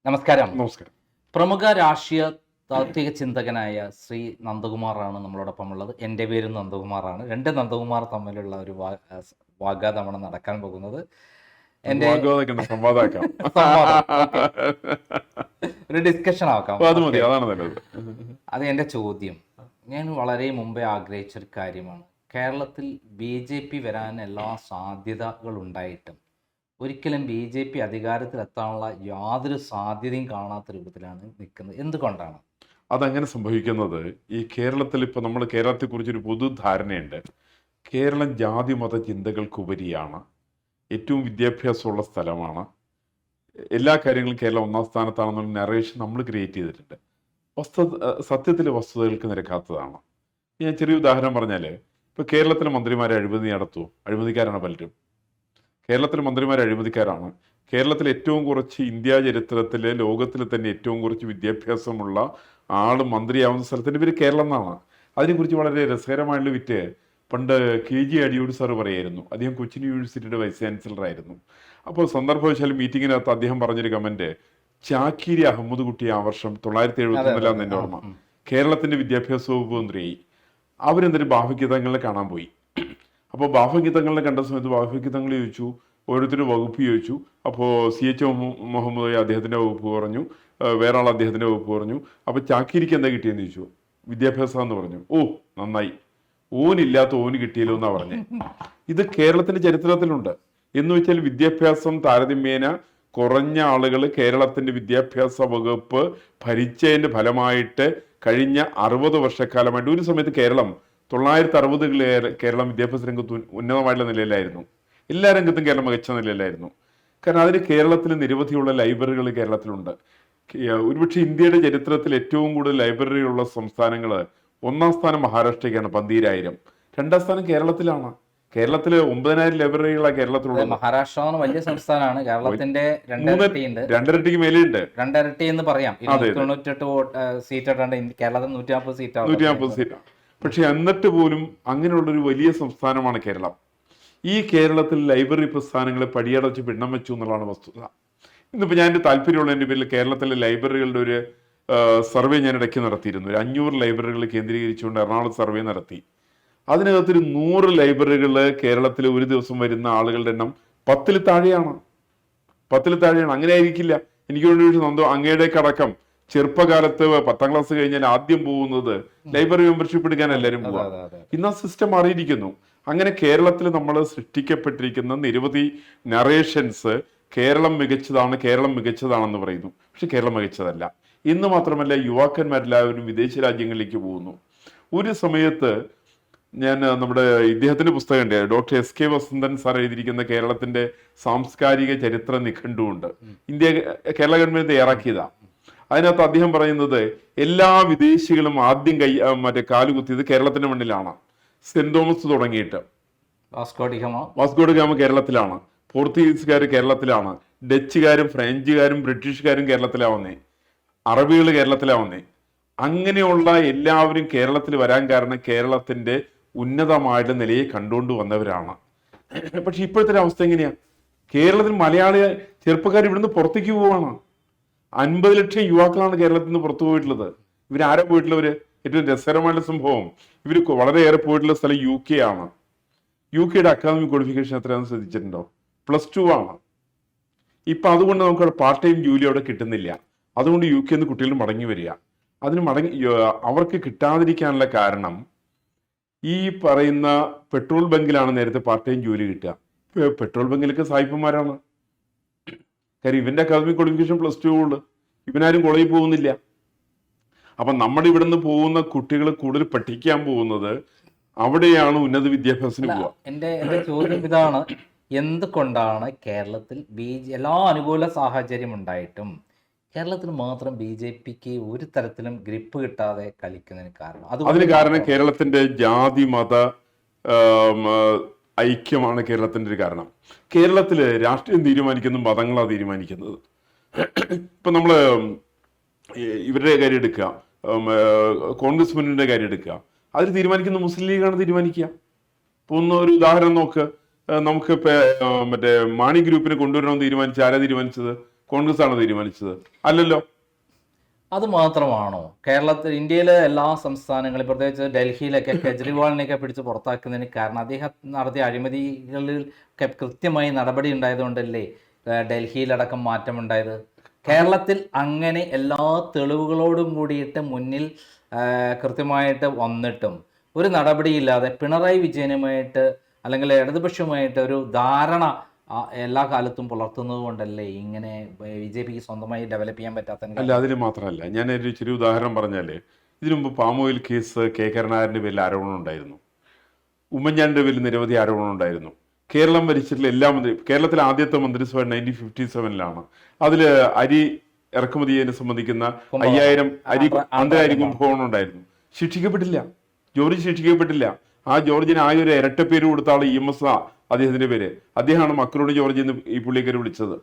നമസ്കാരം. നമസ്കാരം. പ്രമുഖ രാഷ്ട്രീയ താത്വിക ചിന്തകനായ ശ്രീ നന്ദകുമാറാണ് നമ്മളോടൊപ്പം ഉള്ളത്. എൻ്റെ പേരും നന്ദകുമാറാണ്. രണ്ട് നന്ദകുമാർ തമ്മിലുള്ള ഒരു വാഗ്വാദമാണ് നടക്കാൻ പോകുന്നത്. എൻ്റെ സംവാദം. ഓക്കേ. ഒരു ഡിസ്കഷൻ ആക്കാം. ഓക്കേ. അത് എൻ്റെ ചോദ്യം. ഞാൻ വളരെ മുമ്പേ ആഗ്രഹിച്ച ഒരു കാര്യമാണ്. കേരളത്തിൽ BJP വരാൻ എല്ലാ സാധ്യതകളുണ്ടായിട്ടും ഒരിക്കലും BJP അധികാരത്തിലെത്താനുള്ള യാതൊരു സാധ്യതയും കാണാത്ത രൂപത്തിലാണ് നിൽക്കുന്നത്. എന്തുകൊണ്ടാണ് അതങ്ങനെ സംഭവിക്കുന്നത്? ഈ കേരളത്തിൽ ഇപ്പൊ നമ്മൾ കേരളത്തെക്കുറിച്ചൊരു പൊതുധാരണയുണ്ട്. കേരളം ജാതി മത ചിന്തകൾക്കുപരിയാണ്, ഏറ്റവും വിദ്യാഭ്യാസമുള്ള സ്ഥലമാണ്, എല്ലാ കാര്യങ്ങളും കേരളം ഒന്നാം സ്ഥാനത്താണെന്നുള്ള നറേഷൻ നമ്മൾ ക്രിയേറ്റ് ചെയ്തിട്ടുണ്ട്. സത്യത്തിലെ വസ്തുതകൾക്ക് നിരക്കാത്തതാണ്. ഞാൻ ചെറിയ ഉദാഹരണം പറഞ്ഞാൽ, ഇപ്പൊ കേരളത്തിലെ മന്ത്രിമാരെ അഴിമതി നടത്തുമോ? അഴിമതിക്കാരാണ് പലരും. കേരളത്തിലെ മന്ത്രിമാർ അഴിമതിക്കാരാണ്. കേരളത്തിൽ ഏറ്റവും കുറച്ച് ഇന്ത്യ ചരിത്രത്തിലെ ലോകത്തിൽ തന്നെ ഏറ്റവും കുറച്ച് വിദ്യാഭ്യാസമുള്ള ആൾ മന്ത്രിയാവുന്ന സ്ഥലത്തിൻ്റെ പേര് കേരളം എന്നാണ്. അതിനെക്കുറിച്ച് വളരെ രസകരമായുള്ള വിറ്റ് പണ്ട് KG അടിയോട് സാറ് പറയായിരുന്നു. അദ്ദേഹം കൊച്ചിൻ യൂണിവേഴ്സിറ്റിയുടെ വൈസ് ചാൻസലർ ആയിരുന്നു. അപ്പോൾ സന്ദർഭവശാൽ മീറ്റിങ്ങിനകത്ത് അദ്ദേഹം പറഞ്ഞൊരു കമന്റ്, ചാക്കിരി അഹമ്മദ് കുട്ടി ആ വർഷം 1971 എൻ്റെ ഓർമ്മ കേരളത്തിന്റെ വിദ്യാഭ്യാസ വകുപ്പ് മന്ത്രിയായി. അവരെന്തൊരു ബാഹ്യഗീതങ്ങളെ കാണാൻ പോയി. അപ്പോൾ ബാഹ്യഗീതങ്ങളെ കണ്ട സമയത്ത് ബാഹ്യഗീതങ്ങൾ ചോദിച്ചു, ഓരോരുത്തരും വകുപ്പ് ചോദിച്ചു. അപ്പോൾ CH മുഹമ്മദ് അദ്ദേഹത്തിന്റെ വകുപ്പ് പറഞ്ഞു, വേറെ ആൾ അദ്ദേഹത്തിന്റെ വകുപ്പ് പറഞ്ഞു. അപ്പോൾ ചാക്കിരിക്ക് എന്താ കിട്ടിയെന്ന് ചോദിച്ചു. വിദ്യാഭ്യാസം എന്ന് പറഞ്ഞു. ഓ നന്നായി, ഓനില്ലാത്ത ഓന് കിട്ടിയല്ലോ എന്നാ പറഞ്ഞേ. ഇത് കേരളത്തിന്റെ ചരിത്രത്തിലുണ്ട്. എന്ന് വെച്ചാൽ വിദ്യാഭ്യാസം താരതമ്യേന കുറഞ്ഞ ആളുകൾ കേരളത്തിന്റെ വിദ്യാഭ്യാസ വകുപ്പ് ഭരിച്ചതിന്റെ ഫലമായിട്ട് കഴിഞ്ഞ 60 വർഷക്കാലമായിട്ട് ഒരു സമയത്ത് കേരളം 1960 കേരളം വിദ്യാഭ്യാസ രംഗത്ത് ഉന്നതമായിട്ടുള്ള നിലയിലായിരുന്നു. എല്ലാ രംഗത്തും കേരളം മികച്ച നിലയിലായിരുന്നു. കാരണം അതിന് കേരളത്തിൽ നിരവധിയുള്ള ലൈബ്രറികൾ കേരളത്തിലുണ്ട്. ഒരുപക്ഷെ ഇന്ത്യയുടെ ചരിത്രത്തിൽ ഏറ്റവും കൂടുതൽ ലൈബ്രറി ഉള്ള സംസ്ഥാനങ്ങൾ, ഒന്നാം സ്ഥാനം മഹാരാഷ്ട്രയ്ക്കാണ് 12,000. രണ്ടാം സ്ഥാനം കേരളത്തിലാണ്. കേരളത്തില് 9,000 ലൈബ്രറികളാണ് കേരളത്തിലുള്ളത്. മഹാരാഷ്ട്ര വലിയ സംസ്ഥാനമാണ്. കേരളത്തിന്റെ 2.5 മേലെയുണ്ട്. 2.5 എന്ന് പറയാം. 98 സീറ്റ് കേരളത്തിൽ 140 സീറ്റാണ്. പക്ഷെ എന്നിട്ട് പോലും അങ്ങനെയുള്ളൊരു വലിയ സംസ്ഥാനമാണ് കേരളം. ഈ കേരളത്തിൽ ലൈബ്രറി പ്രസ്ഥാനങ്ങളെ പടിയടച്ച് പിണ്ണം വെച്ചു എന്നുള്ളതാണ് വസ്തുത. ഇന്നിപ്പോൾ ഞാൻ എൻ്റെ താല്പര്യമുള്ളതിൻ്റെ പേരിൽ കേരളത്തിലെ ലൈബ്രറികളുടെ ഒരു സർവേ ഞാൻ ഇടയ്ക്ക് നടത്തിയിരുന്നു. ഒരു 500 ലൈബ്രറികൾ കേന്ദ്രീകരിച്ചുകൊണ്ട് എറണാകുളം സർവേ നടത്തി. അതിനകത്തൊരു 100 ലൈബ്രറികൾ കേരളത്തിൽ ഒരു ദിവസം വരുന്ന ആളുകളുടെ എണ്ണം 10-ൽ താഴെയാണ്. 10-ൽ താഴെയാണ്. അങ്ങനെ ആയിരിക്കില്ല. എനിക്ക് വേണ്ടി അങ്ങയുടെ അടക്കം ചെറുപ്പകാലത്ത് 10ാം ക്ലാസ് കഴിഞ്ഞാൽ ആദ്യം പോകുന്നത് ലൈബ്രറി മെമ്പർഷിപ്പ് എടുക്കാൻ എല്ലാവരും പോവാം. ഇന്ന് ആ സിസ്റ്റം മാറിയിരിക്കുന്നു. അങ്ങനെ കേരളത്തിൽ നമ്മൾ സൃഷ്ടിക്കപ്പെട്ടിരിക്കുന്ന നിരവധി നറേഷൻസ് കേരളം മികച്ചതാണെന്ന് പറയുന്നു. പക്ഷെ കേരളം മികച്ചതല്ല. ഇന്ന് മാത്രമല്ല, യുവാക്കന്മാരെല്ലാവരും വിദേശ രാജ്യങ്ങളിലേക്ക് പോകുന്നു. ഒരു സമയത്ത് ഞാൻ നമ്മുടെ ഇദ്ദേഹത്തിന്റെ പുസ്തകമുണ്ട്, ഡോക്ടർ SK വസന്തൻ സാർ എഴുതിയിരിക്കുന്ന കേരളത്തിന്റെ സാംസ്കാരിക ചരിത്ര നിഘണ്ടുണ്ട്. കേരള ഗവൺമെന്റ് തയ്യാറാക്കിയതാണ്. അതിനകത്ത് അദ്ദേഹം പറയുന്നത് എല്ലാ വിദേശികളും ആദ്യം കാലുകുത്തിയത് കേരളത്തിന്റെ മണ്ണിലാണ്. സെന്റ് തോമസ് തുടങ്ങിയിട്ട് വാസ്കോ ഡി ഗാമ കേരളത്തിലാണ്, പോർച്ചുഗീസുകാർ കേരളത്തിലാണ്, ഡച്ചുകാരും ഫ്രഞ്ചുകാരും ബ്രിട്ടീഷുകാരും കേരളത്തിലാവുന്നേ, അറബികൾ കേരളത്തിലാവുന്നേ. അങ്ങനെയുള്ള എല്ലാവരും കേരളത്തിൽ വരാൻ കാരണം കേരളത്തിന്റെ ഉന്നതമായിട്ട് നിലയെ കണ്ടുകൊണ്ട് വന്നവരാണ്. പക്ഷെ ഇപ്പോഴത്തെ അവസ്ഥ എങ്ങനെയാ? കേരളത്തിൽ മലയാളി ചെറുപ്പക്കാർ ഇവിടുന്ന് പുറത്തേക്ക് പോവാണ്. 50 ലക്ഷം യുവാക്കളാണ് കേരളത്തിൽ നിന്ന് പുറത്തു പോയിട്ടുള്ളത്. ഇവരാരാ പോയിട്ടുള്ളവര്? ഏറ്റവും രസകരമായിട്ടുള്ള സംഭവം, ഇവര് വളരെയേറെ പോയിട്ടുള്ള സ്ഥലം UK ആണ്. UKയുടെ അക്കാദമിക് ക്വാളിഫിക്കേഷൻ എത്രയാണെന്ന് ശ്രദ്ധിച്ചിട്ടുണ്ടോ? +2 ആണ്. ഇപ്പൊ അതുകൊണ്ട് നമുക്ക് പാർട്ട് ടൈം ജോലി അവിടെ കിട്ടുന്നില്ല. അതുകൊണ്ട് UK നിന്ന് കുട്ടികൾ മടങ്ങി വരിക. അവർക്ക് കിട്ടാതിരിക്കാനുള്ള കാരണം ഈ പറയുന്ന പെട്രോൾ ബങ്കിലാണ് നേരത്തെ പാർട്ട് ടൈം ജോലി കിട്ടുക. പെട്രോൾ ബങ്കിലൊക്കെ സായിപ്പന്മാരാണ്. കാര്യം ഇവന്റെ അക്കാദമിക് ക്വാളിഫിക്കേഷൻ +2 ഉള്ളു. ഇവനാരും കോളേജിൽ പോകുന്നില്ല. അപ്പൊ നമ്മുടെ ഇവിടെ നിന്ന് പോകുന്ന കുട്ടികൾ കൂടുതൽ പഠിക്കാൻ പോകുന്നത് അവിടെയാണ് ഉന്നത വിദ്യാഭ്യാസത്തിന് പോവുക. എന്റെ ചോദ്യം ഇതാണ്, എന്തുകൊണ്ടാണ് കേരളത്തിൽ എല്ലാ അനുകൂല സാഹചര്യം ഉണ്ടായിട്ടും കേരളത്തിൽ മാത്രം BJPക്ക് ഒരു തരത്തിലും ഗ്രിപ്പ് കിട്ടാതെ കളിക്കുന്നതിന് കാരണം? അതിന് കാരണം കേരളത്തിന്റെ ജാതി മത ഐക്യമാണ് കേരളത്തിന്റെ ഒരു കാരണം. കേരളത്തില് രാഷ്ട്രീയം തീരുമാനിക്കുന്ന മതങ്ങളാണ് തീരുമാനിക്കുന്നത്. ഇപ്പൊ നമ്മള് ഇവരുടെ കാര്യം എടുക്കുക, കോൺഗ്രസ് മുന്നണിയുടെ കാര്യം എടുക്കുക, അതിൽ തീരുമാനിക്കുന്ന മുസ്ലിം ലീഗാണ് തീരുമാനിക്കുക. ഇപ്പൊ ഒരു ഉദാഹരണം നോക്ക്, നമുക്ക് മറ്റേ മാണി ഗ്രൂപ്പിനെ കൊണ്ടുവരണമെന്ന് തീരുമാനിച്ച ആരാ തീരുമാനിച്ചത്? കോൺഗ്രസ് ആണോ തീരുമാനിച്ചത്? അല്ലല്ലോ. അത് മാത്രമാണോ ഇന്ത്യയിലെ എല്ലാ സംസ്ഥാനങ്ങളും പ്രത്യേകിച്ച് ഡൽഹിയിലൊക്കെ കെജ്രിവാളിനെയൊക്കെ പിടിച്ച് പുറത്താക്കുന്നതിന് കാരണം അദ്ദേഹം നടത്തിയ അഴിമതികളിൽ കൃത്യമായി നടപടി ഉണ്ടായതുകൊണ്ടല്ലേ ഡൽഹിയിലടക്കം മാറ്റമുണ്ടായത്? കേരളത്തിൽ അങ്ങനെ എല്ലാ തെളിവുകളോടും കൂടിയിട്ട് മുന്നിൽ കൃത്യമായിട്ട് വന്നിട്ടും ഒരു നടപടിയില്ലാതെ പിണറായി വിജയനുമായിട്ട് അല്ലെങ്കിൽ ഇടതുപക്ഷവുമായിട്ട് ഒരു ധാരണ എല്ലാ കാലത്തും പുലർത്തുന്നത് കൊണ്ടല്ലേ ഇങ്ങനെ BJPക്ക് സ്വന്തമായി ഡെവലപ്പ് ചെയ്യാൻ പറ്റാത്ത? അല്ല, അതിന് മാത്രമല്ല, ഞാൻ ഒരു ചെറിയ ഉദാഹരണം പറഞ്ഞാൽ, ഇതിനു മുമ്പ് പാം ഓയിൽ കേസ് കെ കരുണാകരൻ്റെ പേരിൽ ആരോപണം ഉണ്ടായിരുന്നു, ഉമ്മൻചാണ്ടിയുടെ പേരിൽ നിരവധി ആരോപണം ഉണ്ടായിരുന്നു. കേരളം ഭരിച്ചിട്ടുള്ള എല്ലാ കേരളത്തിലെ ആദ്യത്തെ മന്ത്രിസഭ 1957 അതിൽ അരി ഇറക്കുമതി ചെയ്യുന്നതിനെ സംബന്ധിക്കുന്ന 5000 അരി കുംഭകോണം ഉണ്ടായിരുന്നു. ശിക്ഷിക്കപ്പെട്ടില്ല, ജോർജ് ശിക്ഷിക്കപ്പെട്ടില്ല. ആ ജോർജിന് ആകെ ഒരു ഇരട്ടപ്പേര് കൊടുത്ത ആൾ EMS അദ്ദേഹത്തിന്റെ പേര്. അദ്ദേഹമാണ് മക്കളോട് ജോർജ് എന്ന് ഈ പുള്ളിക്കാരെ വിളിച്ചത്.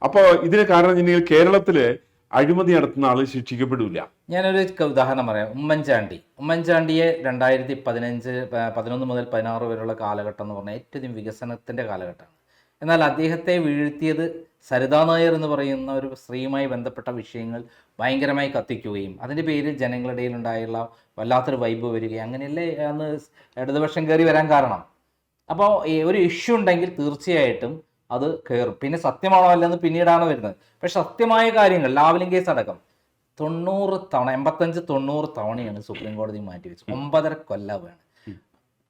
അപ്പൊ ഇതിന് കാരണം വെച്ചിട്ടുണ്ടെങ്കിൽ കേരളത്തില് അഴിമതി നടത്തുന്ന ആള് ശിക്ഷിക്കപ്പെടില്ല. ഞാനൊരു ഉദാഹരണം പറയാം. ഉമ്മൻചാണ്ടിയെ 2015, 11 മുതൽ 16 വരെയുള്ള കാലഘട്ടം എന്ന് പറഞ്ഞാൽ ഏറ്റവും വികസനത്തിന്റെ കാലഘട്ടമാണ്. എന്നാൽ അദ്ദേഹത്തെ വീഴ്ത്തിയത് സരിതാ നായർ എന്ന് പറയുന്ന ഒരു സ്ത്രീയുമായി ബന്ധപ്പെട്ട വിഷയങ്ങൾ ഭയങ്കരമായി കത്തിക്കുകയും അതിൻ്റെ പേരിൽ ജനങ്ങളുടെ ഇടയിൽ ഉണ്ടായുള്ള വല്ലാത്തൊരു വൈബ് വരികയും അങ്ങനെയല്ലേ അന്ന് ഇടതുപക്ഷം കയറി വരാൻ കാരണം. അപ്പോൾ ഒരു ഇഷ്യൂ ഉണ്ടെങ്കിൽ തീർച്ചയായിട്ടും അത് കയറും. പിന്നെ സത്യമാണോ അല്ലെന്ന് പിന്നീടാണ് വരുന്നത്. പക്ഷെ സത്യമായ കാര്യങ്ങൾ ലാവ്ലിൻ കേസ് അടക്കം 90 തവണ 85-90 തവണയാണ് സുപ്രീം കോടതി മാറ്റിവെച്ചത്. 9.5 കൊല്ലമാണ്.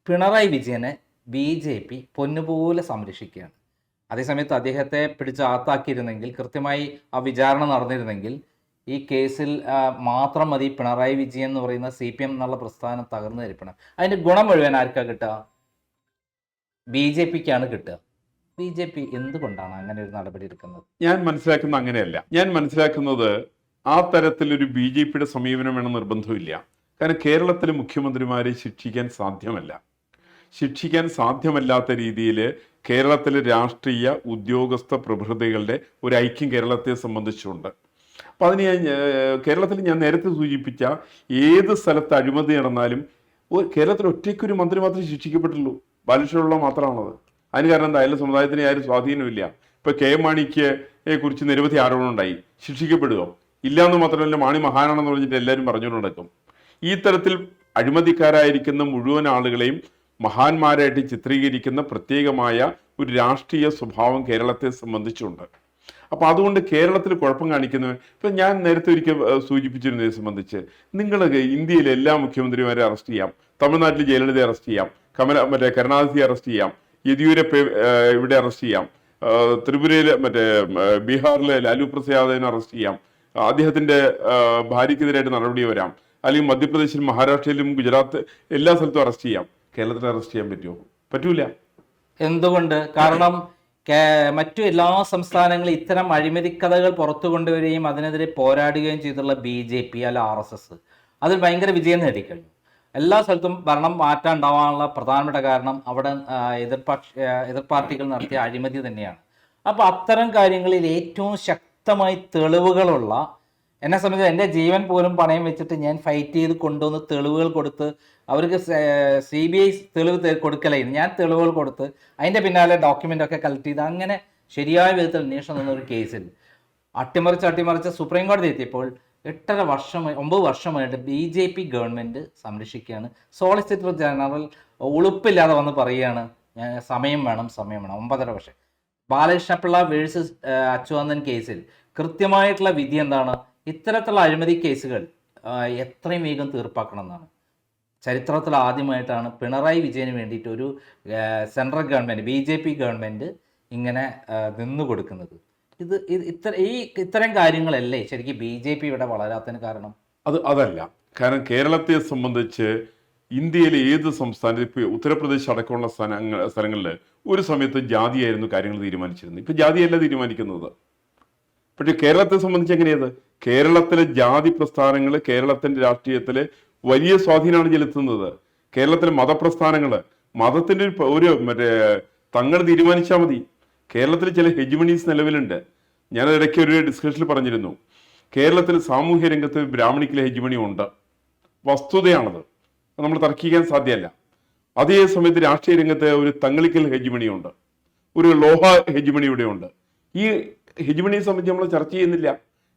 പിണറായി വിജയനെ BJP പൊന്നുപോലെ സംരക്ഷിക്കുകയാണ്. അതേസമയത്ത് അദ്ദേഹത്തെ പിടിച്ച് ആത്താക്കിയിരുന്നെങ്കിൽ, കൃത്യമായി ആ വിചാരണ നടന്നിരുന്നെങ്കിൽ ഈ കേസിൽ മാത്രം മതി പിണറായി വിജയൻ എന്ന് പറയുന്ന CPM എന്നുള്ള പ്രസ്ഥാനം തകർന്നു തരിപ്പണം. അതിൻ്റെ ഗുണം മുഴുവൻ ആർക്കാ കിട്ടുക? BJPക്കാണ് കിട്ടുക. BJP എന്തുകൊണ്ടാണ് അങ്ങനെ ഒരു നടപടി എടുക്കുന്നത്? ഞാൻ മനസ്സിലാക്കുന്നത് അങ്ങനെയല്ല. ഞാൻ മനസ്സിലാക്കുന്നത് ആ തരത്തിലൊരു BJPയുടെ സമീപനം വേണം നിർബന്ധമില്ല. കാരണം കേരളത്തിലെ മുഖ്യമന്ത്രിമാരെ ശിക്ഷിക്കാൻ സാധ്യമല്ല. ശിക്ഷിക്കാൻ സാധ്യമല്ലാത്ത രീതിയിൽ കേരളത്തിലെ രാഷ്ട്രീയ ഉദ്യോഗസ്ഥ പ്രഭൃതികളുടെ ഒരു ഐക്യം കേരളത്തെ സംബന്ധിച്ചുണ്ട്. അപ്പം അതിന് കേരളത്തിൽ ഞാൻ നേരത്തെ സൂചിപ്പിച്ച ഏത് സ്ഥലത്ത് അഴിമതി നടന്നാലും കേരളത്തിൽ ഒറ്റയ്ക്കൊരു മന്ത്രി മാത്രമേ ശിക്ഷിക്കപ്പെട്ടുള്ളൂ. ബാലകൃഷ്ണപിള്ള മാത്രമാണത്. അതിന് കാരണം എന്താ? അയാളുടെ സമുദായത്തിന് ആരും സ്വാധീനമില്ല. ഇപ്പൊ KM മാണിയെ കുറിച്ച് നിരവധി ആരോപണം ഉണ്ടായി. ശിക്ഷിക്കപ്പെടുകയോ? ഇല്ലാന്ന് മാത്രമല്ല, മാണി മഹാനാണെന്ന് പറഞ്ഞിട്ട് എല്ലാവരും പറഞ്ഞുകൊണ്ട് നടക്കും. ഈ തരത്തിൽ അഴിമതിക്കാരായിരിക്കുന്ന മുഴുവൻ ആളുകളെയും മഹാന്മാരായിട്ട് ചിത്രീകരിക്കുന്ന പ്രത്യേകമായ ഒരു രാഷ്ട്രീയ സ്വഭാവം കേരളത്തെ സംബന്ധിച്ചുണ്ട്. അപ്പൊ അതുകൊണ്ട് കേരളത്തിൽ കുഴപ്പം കാണിക്കുന്നത്, ഇപ്പൊ ഞാൻ നേരത്തെ ഒരിക്കൽ സൂചിപ്പിച്ചിരുന്നതിനെ സംബന്ധിച്ച്, നിങ്ങൾ ഇന്ത്യയിലെ എല്ലാ മുഖ്യമന്ത്രിമാരെ അറസ്റ്റ് ചെയ്യാം, തമിഴ്നാട്ടിൽ ജയലളിതയെ അറസ്റ്റ് ചെയ്യാം, കരുണാനിധിയെ അറസ്റ്റ് ചെയ്യാം, യെദ്യൂരപ്പയെ ഇവിടെ അറസ്റ്റ് ചെയ്യാം, ത്രിപുരയിലെ ബീഹാറിലെ ലാലു പ്രസാദ് യാദവിനെ അറസ്റ്റ് ചെയ്യാം, അദ്ദേഹത്തിന്റെ ഭാര്യക്കെതിരായിട്ട് നടപടി വരാം, അല്ലെങ്കിൽ മധ്യപ്രദേശിലും മഹാരാഷ്ട്രയിലും ഗുജറാത്ത് എല്ലാ സ്ഥലത്തും അറസ്റ്റ് ചെയ്യാം. കേരളത്തിൽ അറസ്റ്റ് ചെയ്യാൻ പറ്റുമോ? പറ്റൂല. എന്തുകൊണ്ട്? കാരണം മറ്റു എല്ലാ സംസ്ഥാനങ്ങളും ഇത്തരം അഴിമതി കഥകൾ പുറത്തു കൊണ്ടുവരികയും അതിനെതിരെ പോരാടുകയും ചെയ്തുള്ള BJP അല്ല RSS അതിൽ ഭയങ്കര വിജയം നേടിക്കഴിഞ്ഞു. എല്ലാ സ്ഥലത്തും ഭരണം മാറ്റാണ്ടാവാനുള്ള പ്രധാനപ്പെട്ട കാരണം അവിടെ എതിർ പാർട്ടികൾ നടത്തിയ അഴിമതി തന്നെയാണ്. അപ്പോൾ അത്തരം കാര്യങ്ങളിൽ ഏറ്റവും ശക്തമായി തെളിവുകളുള്ള, എന്നെ സംബന്ധിച്ച് എൻ്റെ ജീവൻ പോലും പണയം വെച്ചിട്ട് ഞാൻ ഫൈറ്റ് ചെയ്ത് കൊണ്ടുവന്ന് തെളിവുകൾ കൊടുത്ത്, അവർക്ക് CBI തെളിവ് കൊടുക്കലായിരുന്നു, ഞാൻ തെളിവുകൾ കൊടുത്ത് അതിൻ്റെ പിന്നാലെ ഡോക്യുമെൻ്റൊക്കെ കളക്ട് ചെയ്ത് അങ്ങനെ ശരിയായ വിധത്തിൽ അന്വേഷണം നിന്നൊരു കേസിൽ അട്ടിമറിച്ച് സുപ്രീം കോടതി എത്തിയപ്പോൾ 9 വർഷമായിട്ട് BJP ഗവൺമെൻറ് സംരക്ഷിക്കുകയാണ്. സോളിസിറ്റർ ജനറൽ ഉളുപ്പില്ലാതെ വന്ന് പറയുകയാണ് സമയം വേണം 9.5 വർഷം. ബാലകൃഷ്ണപിള്ള വേഴ്സസ് അച്യുതാനന്ദൻ കേസിൽ കൃത്യമായിട്ടുള്ള വിധി എന്താണ്? ഇത്തരത്തിലുള്ള അഴിമതി കേസുകൾ എത്രയും വേഗം തീർപ്പാക്കണം എന്നാണ്. ചരിത്രത്തിൽ ആദ്യമായിട്ടാണ് പിണറായി വിജയന് വേണ്ടിയിട്ട് ഒരു സെൻട്രൽ ഗവൺമെൻറ് BJP ഗവൺമെൻറ് ഇങ്ങനെ നിന്നു കൊടുക്കുന്നത്. ഇത്തരം കാര്യങ്ങളല്ലേ ശരിക്കും BJP ഇവിടെ വളരാത്തതിന് കാരണം? അതല്ല. കാരണം കേരളത്തെ സംബന്ധിച്ച് ഇന്ത്യയിലെ ഏത് സംസ്ഥാനത്ത്, ഇപ്പോൾ ഉത്തർപ്രദേശ് അടക്കമുള്ള സ്ഥലങ്ങളിൽ ഒരു സമയത്ത് ജാതിയായിരുന്നു കാര്യങ്ങൾ തീരുമാനിച്ചിരുന്നത്. ഇപ്പം ജാതിയല്ല തീരുമാനിക്കുന്നത്. പക്ഷേ കേരളത്തെ സംബന്ധിച്ച് എങ്ങനെയത്? കേരളത്തിലെ ജാതി പ്രസ്ഥാനങ്ങൾ കേരളത്തിൻ്റെ രാഷ്ട്രീയത്തിൽ വലിയ സ്വാധീനമാണ് ചെലുത്തുന്നത്. കേരളത്തിലെ മതപ്രസ്ഥാനങ്ങൾ, മതത്തിൻ്റെ ഒരു തങ്ങൾ തീരുമാനിച്ചാൽ മതി. കേരളത്തിൽ ചില ഹെജിമണീസ് നിലവിലുണ്ട്. ഞാൻ ഇടയ്ക്ക് ഒരു ഡിസ്കഷനിൽ പറഞ്ഞിരുന്നു, കേരളത്തിൽ സാമൂഹ്യ രംഗത്ത് ബ്രാഹ്മണിക്കിലെ ഹെജിമണി ഉണ്ട്, വസ്തുതയാണത്, നമ്മൾ തർക്കിക്കാൻ സാധ്യമല്ല. അതേ സമയത്ത് രാഷ്ട്രീയ രംഗത്ത് ഒരു തങ്ങളിക്കൽ ഹെജിമണിയുണ്ട്, ഒരു ലോഹ ഹെജിമണി ഇവിടെ ഉണ്ട്. ഈ ഹെജിമണിയെ സംബന്ധിച്ച് നമ്മൾ ചർച്ച ചെയ്യുന്നില്ല.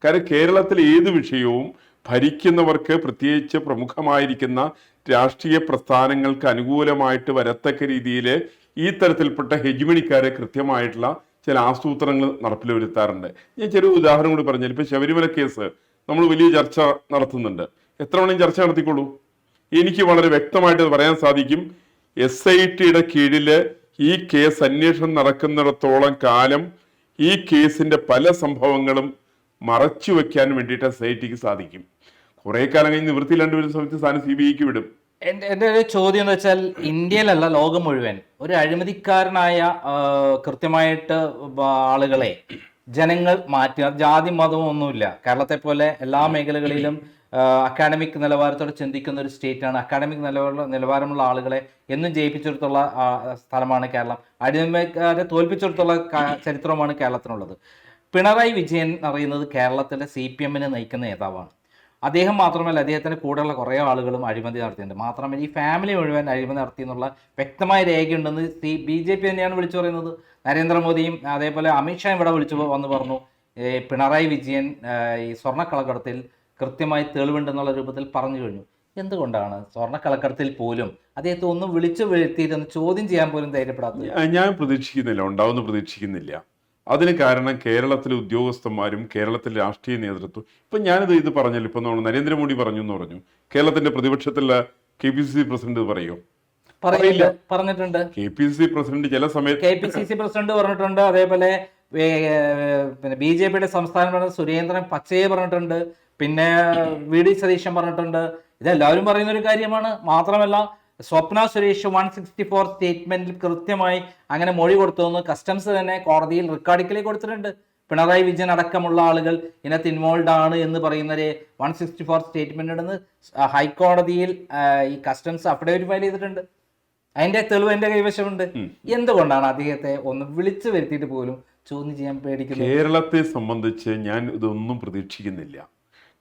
കാരണം കേരളത്തിൽ ഏത് വിഷയവും ഭരിക്കുന്നവർക്ക്, പ്രത്യേകിച്ച് പ്രമുഖമായിരിക്കുന്ന രാഷ്ട്രീയ പ്രസ്ഥാനങ്ങൾക്ക് അനുകൂലമായിട്ട് വരത്തക്ക രീതിയിൽ ഈ തരത്തിൽപ്പെട്ട ഹെജിമണിക്കാരെ കൃത്യമായിട്ടുള്ള ചില ആസൂത്രണങ്ങൾ നടപ്പിൽ വരുത്താറുണ്ട്. ഞാൻ ചെറിയ ഉദാഹരണം കൂടി പറഞ്ഞാൽ, ഇപ്പൊ ശബരിമല കേസ് നമ്മൾ വലിയ ചർച്ച നടത്തുന്നുണ്ട്. എത്ര വേണമെങ്കിലും ചർച്ച നടത്തിക്കോളൂ. എനിക്ക് വളരെ വ്യക്തമായിട്ട് പറയാൻ സാധിക്കും, SITയുടെ കീഴില് ഈ കേസ് അന്വേഷണം നടക്കുന്നിടത്തോളം കാലം ഈ കേസിന്റെ പല സംഭവങ്ങളും മറച്ചു വെക്കാൻ വേണ്ടിയിട്ട് SITക്ക് സാധിക്കും. കുറെ കാലം കഴിഞ്ഞ് നിവൃത്തിയില്ലാണ്ട് വരുന്ന സമയത്ത് സ്ഥാനം CBIക്ക് വിടും. എൻ്റെ ഒരു ചോദ്യം എന്ന് വെച്ചാൽ, ഇന്ത്യയിലല്ല ലോകം മുഴുവൻ ഒരു അഴിമതിക്കാരനായ കൃത്യമായിട്ട് ആളുകളെ ജനങ്ങൾ മാറ്റി, ജാതി മതവും ഒന്നുമില്ല, കേരളത്തെ പോലെ എല്ലാ മേഖലകളിലും അക്കാഡമിക് നിലവാരത്തോടെ ചിന്തിക്കുന്ന ഒരു സ്റ്റേറ്റാണ്. അക്കാഡമിക് നിലവാരമുള്ള ആളുകളെ എന്നും ജയിപ്പിച്ചെടുത്തുള്ള സ്ഥലമാണ് കേരളം. അഴിമതിക്കാരെ തോൽപ്പിച്ചെടുത്തുള്ള ചരിത്രമാണ് കേരളത്തിനുള്ളത്. പിണറായി വിജയൻ അറിയുന്നത് കേരളത്തിലെ CPMനെ നയിക്കുന്ന നേതാവാണ്. അദ്ദേഹം മാത്രമല്ല, അദ്ദേഹത്തിന് കൂടെയുള്ള കുറേ ആളുകളും അഴിമതി നടത്തിയിട്ടുണ്ട്. മാത്രമല്ല, ഈ ഫാമിലി മുഴുവൻ അഴിമതി നടത്തി എന്നുള്ള വ്യക്തമായ രേഖയുണ്ടെന്ന് BJP തന്നെയാണ് വിളിച്ചു പറയുന്നത്. നരേന്ദ്രമോദിയും അതേപോലെ അമിത്ഷായും ഇവിടെ വിളിച്ചു വന്ന് പറഞ്ഞു, പിണറായി വിജയൻ ഈ സ്വർണ്ണക്കളക്കടത്തിൽ കൃത്യമായി തെളിവുണ്ടെന്നുള്ള രൂപത്തിൽ പറഞ്ഞു കഴിഞ്ഞു. എന്തുകൊണ്ടാണ് സ്വർണ്ണക്കളക്കടത്തിൽ പോലും അദ്ദേഹത്തെ ഒന്നും വിളിച്ചു വരുത്തിയിട്ടൊന്ന് ചോദ്യം ചെയ്യാൻ പോലും ധൈര്യപ്പെടാത്തത്? ഞാൻ പ്രതീക്ഷിക്കുന്നില്ല, ഉണ്ടാവുമെന്ന് പ്രതീക്ഷിക്കുന്നില്ല. അതിന് കാരണം കേരളത്തിലെ ഉദ്യോഗസ്ഥന്മാരും കേരളത്തിലെ രാഷ്ട്രീയ നേതൃത്വം. ഇപ്പൊ ഞാനിത് പറഞ്ഞല്ലോ, ഇപ്പൊ നരേന്ദ്രമോദി പറഞ്ഞു എന്ന് പറഞ്ഞു, കേരളത്തിന്റെ പ്രതിപക്ഷത്തിലുള്ള KPCC പ്രസിഡന്റ് പറയോ? പറഞ്ഞിട്ടുണ്ട്. KPCC പ്രസിഡന്റ് ചില സമയത്ത് KPCC പ്രസിഡന്റ് പറഞ്ഞിട്ടുണ്ട്. അതേപോലെ പിന്നെ BJPയുടെ സംസ്ഥാന പ്രസിഡന്റ് സുരേന്ദ്രൻ പച്ചയെ പറഞ്ഞിട്ടുണ്ട്. പിന്നെ VD സതീശൻ പറഞ്ഞിട്ടുണ്ട്. ഇതെല്ലാവരും പറയുന്ന ഒരു കാര്യമാണ്. മാത്രമല്ല, സ്വപ്ന സുരേഷ് 164 സ്റ്റേറ്റ്മെന്റിൽ കൃത്യമായി അങ്ങനെ മൊഴി കൊടുത്തുവെന്ന് കസ്റ്റംസ് തന്നെ കോടതിയിൽ റെക്കോർഡിക്കലി കൊടുത്തിട്ടുണ്ട്. പിണറായി വിജയൻ അടക്കമുള്ള ആളുകൾ ഇതിനകത്ത് ഇൻവോൾവ് ആണ് എന്ന് പറയുന്നവരെ 164 സ്റ്റേറ്റ്മെന്റ് ഉണ്ടെന്ന് ഹൈക്കോടതിയിൽ ഈ കസ്റ്റംസ് അഫിഡവിറ്റ് ഫയൽ ചെയ്തിട്ടുണ്ട്. അതിന്റെ തെളിവ് എന്റെ കൈവശമുണ്ട്. എന്തുകൊണ്ടാണ് അദ്ദേഹത്തെ ഒന്ന് വിളിച്ചു വരുത്തിയിട്ട് പോലും ചോദ്യം ചെയ്യാൻ പേടിക്കുന്നത്? കേരളത്തെ സംബന്ധിച്ച് ഞാൻ ഇതൊന്നും പ്രതീക്ഷിക്കുന്നില്ല.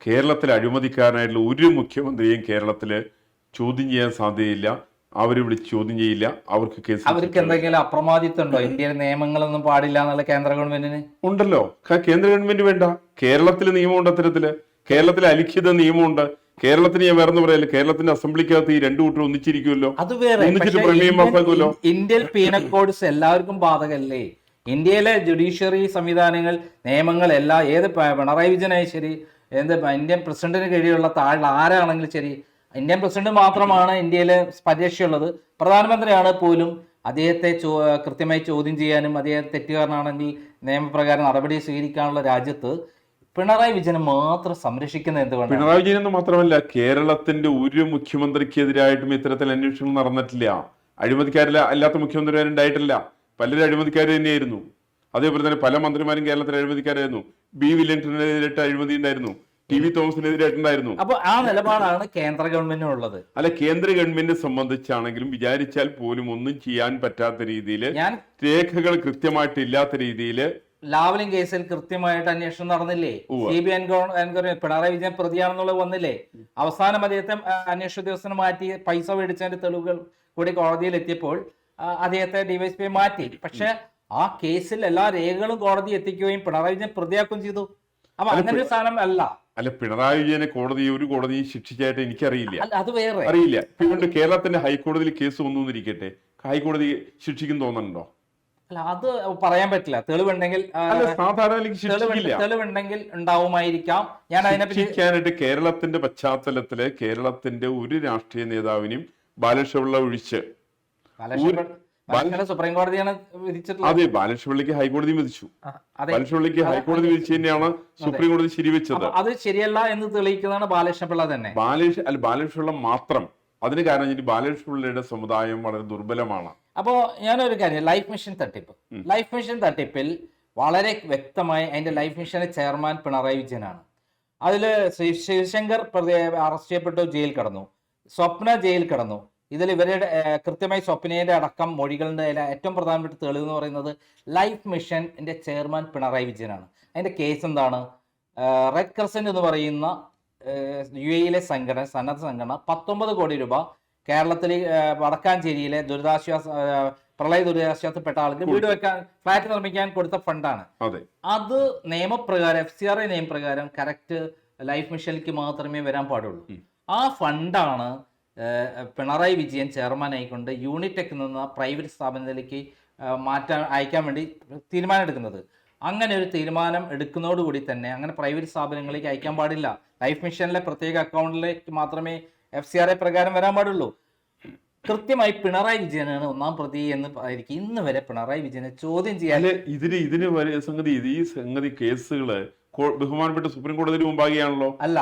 കേരളത്തിലെ അഴിമതിക്കാരനായിട്ടുള്ള ഒരു മുഖ്യമന്ത്രിയും കേരളത്തില് ചോദ്യം ചെയ്യാൻ സാധ്യതയില്ല. അവര് വിളിച്ച് ചോദ്യം ചെയ്യില്ല. അവർക്ക് കേസ്, അവർക്ക് എന്തെങ്കിലും അപ്രമാദിത്വം ഉണ്ടോ? ഇന്ത്യയിലെ നിയമങ്ങളൊന്നും പാടില്ല എന്നുള്ള കേന്ദ്ര ഗവൺമെന്റിന് ഉണ്ടല്ലോ. കേന്ദ്ര ഗവൺമെന്റ് വേണ്ട, കേരളത്തിലെ നിയമമുണ്ട്. അത്തരത്തില് കേരളത്തിലെ അലിഖിത നിയമമുണ്ട്. കേരളത്തിന് ഞാൻ വേറെ പറയല്ല, കേരളത്തിന്റെ അസംബ്ലിക്കകത്ത് ഈ രണ്ടു കൂട്ടർ ഒന്നിച്ചിരിക്കുമല്ലോ, അത് വേറെ. ഒന്നിച്ചിട്ട് പ്രമേയം പാസ്സാക്കുമല്ലോ. ഇന്ത്യൻ പീനൽ കോഡ്സ് എല്ലാവർക്കും ബാധകല്ലേ? ഇന്ത്യയിലെ ജുഡീഷ്യറി സംവിധാനങ്ങൾ, നിയമങ്ങൾ എല്ലാം, ഏത് പിണറായി വിജയനായി ശരി, ഇന്ത്യൻ പ്രസിഡന്റിന് കീഴിലുള്ള താഴെ ആരാണെങ്കിലും ശരി, ഇന്ത്യൻ പ്രസിഡന്റ് മാത്രമാണ് ഇന്ത്യയിൽ പരിരക്ഷയുള്ളത്. പ്രധാനമന്ത്രിയാണ് പോലും അദ്ദേഹത്തെ കൃത്യമായി ചോദ്യം ചെയ്യാനും അദ്ദേഹം തെറ്റുകാരനാണെങ്കിൽ നിയമപ്രകാരം നടപടി സ്വീകരിക്കാനുള്ള രാജ്യത്ത് പിണറായി വിജയനെ മാത്രം സംരക്ഷിക്കുന്നത് എന്തുകൊണ്ട്? പിണറായി വിജയൻ എന്ന് മാത്രമല്ല, കേരളത്തിന്റെ ഒരു മുഖ്യമന്ത്രിക്കെതിരായിട്ടും ഇത്തരത്തിൽ അന്വേഷണം നടന്നിട്ടില്ല. അഴിമതിക്കാരില്ല അല്ലാത്ത മുഖ്യമന്ത്രിമാരുണ്ടായിട്ടില്ല. പലരും അഴിമതിക്കാർ തന്നെയായിരുന്നു. അതേപോലെ തന്നെ പല മന്ത്രിമാരും കേരളത്തിലെ അഴിമതിക്കാരായിരുന്നു. B. വില്യംടനെതിരായിട്ട് അഴിമതി ഉണ്ടായിരുന്നു. TV തോമസിനെതിരായിട്ടുണ്ടായിരുന്നു. അപ്പൊ ആ നിലപാടാണ് കേന്ദ്ര ഗവൺമെന്റിനുള്ളത്. അല്ല, കേന്ദ്ര ഗവൺമെന്റിനെ സംബന്ധിച്ചാണെങ്കിലും വിചാരിച്ചാൽ പോലും ഒന്നും ചെയ്യാൻ പറ്റാത്ത രീതിയിൽ, രേഖകൾ കൃത്യമായിട്ട് ഇല്ലാത്ത രീതിയിൽ ലാവ്ലിൻ കേസിൽ കൃത്യമായിട്ട് അന്വേഷണം നടന്നില്ലേ? CBI എൻക്വയറി പിണറായി വിജയൻ പ്രതിയാണെന്നുള്ളത് വന്നില്ലേ? അവസാനം അദ്ദേഹത്തെ അന്വേഷണ ഉദ്യോഗസ്ഥനെ മാറ്റി പൈസ മേടിച്ചതിന്റെ തെളിവുകൾ കൂടി കോടതിയിൽ എത്തിയപ്പോൾ അദ്ദേഹത്തെ DYSP മാറ്റി. പക്ഷെ ആ കേസിൽ എല്ലാ രേഖകളും കോടതി എത്തിക്കുകയും പിണറായി വിജയൻ പ്രതിയാക്കുകയും ചെയ്തു. അപ്പൊ അങ്ങനെ ഒരു സാധനം അല്ല. അല്ല, പിണറായി വിജയനെ ഒരു കോടതിയും ശിക്ഷിച്ചായിട്ട് എനിക്കറിയില്ല, അത് വേറെ അറിയില്ല. ഇപ്പൊ കേരളത്തിന്റെ ഹൈക്കോടതിയിൽ കേസ് വന്നിരിക്കട്ടെ, ഹൈക്കോടതി ശിക്ഷിക്കും തോന്നുന്നുണ്ടോ? അല്ല, അത് പറയാൻ പറ്റില്ല. തെളിവുണ്ടെങ്കിൽ തെളിവുണ്ടെങ്കിൽ ഉണ്ടാവുമായിരിക്കാം. ഞാൻ ശിക്ഷിക്കാനായിട്ട് കേരളത്തിന്റെ പശ്ചാത്തലത്തില് കേരളത്തിന്റെ ഒരു രാഷ്ട്രീയ നേതാവിനും ബാലകൃഷ്ണപിള്ള ഒഴിച്ച്, സുപ്രീം കോടതിയാണ് വിധിച്ചിട്ടുള്ളത്. അതെ, ബാലകൃഷ്ണപിള്ളയ്ക്ക് ഹൈക്കോടതി വിധിച്ചു. ബാലകൃഷ്ണപിള്ളയ്ക്ക് ഹൈക്കോടതി വിധിച്ചു തന്നെയാണ് സുപ്രീം കോടതി ശരിവെച്ചത്. അത് ശരിയല്ല എന്ന് തെളിയിക്കുന്നതാണ് ബാലകൃഷ്ണപിള്ള തന്നെ. ബാലകൃഷ്ണപിള്ള മാത്രം. അതിന് കാരണം ബാലകൃഷ്ണപിള്ളയുടെ സമുദായം വളരെ ദുർബലമാണ്. അപ്പോ ഞാനൊരു കാര്യം, ലൈഫ് മിഷൻ തട്ടിപ്പിൽ വളരെ വ്യക്തമായി അതിന്റെ ലൈഫ് മിഷന്റെ ചെയർമാൻ പിണറായി വിജയനാണ്. അതില് ശിവശങ്കർ അറസ്റ്റ് ചെയ്യപ്പെട്ടു, ജയിൽ കടന്നു. സ്വപ്ന ജയിൽ കടന്നു. ഇതിൽ ഇവരുടെ കൃത്യമായി സ്വപ്നയുടെ അടക്കം മൊഴികളുടെ ഏറ്റവും പ്രധാനപ്പെട്ട തെളിവ് എന്ന് പറയുന്നത് ലൈഫ് മിഷന്റെ ചെയർമാൻ പിണറായി വിജയനാണ്. അതിന്റെ കേസ് എന്താണ്? റെഡ് ക്രസന്റ് എന്ന് പറയുന്ന UAE സന്നദ്ധ സംഘടന 19 കോടി രൂപ കേരളത്തിലെ വടക്കാഞ്ചേരിയിലെ ദുരിതാശ്വാസ പ്രളയ ദുരിതാശ്വാസപ്പെട്ട ആൾക്ക് വീട് വെക്കാൻ, ഫ്ലാറ്റ് നിർമ്മിക്കാൻ കൊടുത്ത ഫണ്ടാണ്. അതെ, അത് നിയമപ്രകാരം FCRA നിയമപ്രകാരം കറക്റ്റ് ലൈഫ് മിഷനിലേക്ക് മാത്രമേ വരാൻ പാടുള്ളൂ. ആ ഫണ്ടാണ് പിണറായി വിജയൻ ചെയർമാൻ ആയിക്കൊണ്ട് യൂണിടെക് എന്ന പ്രൈവറ്റ് സ്ഥാപനത്തിലേക്ക് അയക്കാൻ വേണ്ടി തീരുമാനം എടുക്കുന്നത്. അങ്ങനെ ഒരു തീരുമാനം എടുക്കുന്നതോടുകൂടി തന്നെ അങ്ങനെ പ്രൈവറ്റ് സ്ഥാപനങ്ങളിലേക്ക് അയക്കാൻ പാടില്ല. ലൈഫ് മിഷനിലെ പ്രത്യേക അക്കൗണ്ടിലേക്ക് മാത്രമേ FCRA പ്രകാരം വരാൻ പാടുള്ളൂ. കൃത്യമായി പിണറായി വിജയനാണ് ഒന്നാം പ്രതി എന്ന് ആയിരിക്കും ഇന്ന് വരെ പിണറായി വിജയനെ ചോദ്യം ചെയ്യാൻ. ഇതിന് സംഗതി ഈ സംഗതി കേസുകള് ബഹുമാനപ്പെട്ട സുപ്രീം കോടതിയിൽ മുമ്പാകെയാണല്ലോ. അല്ല,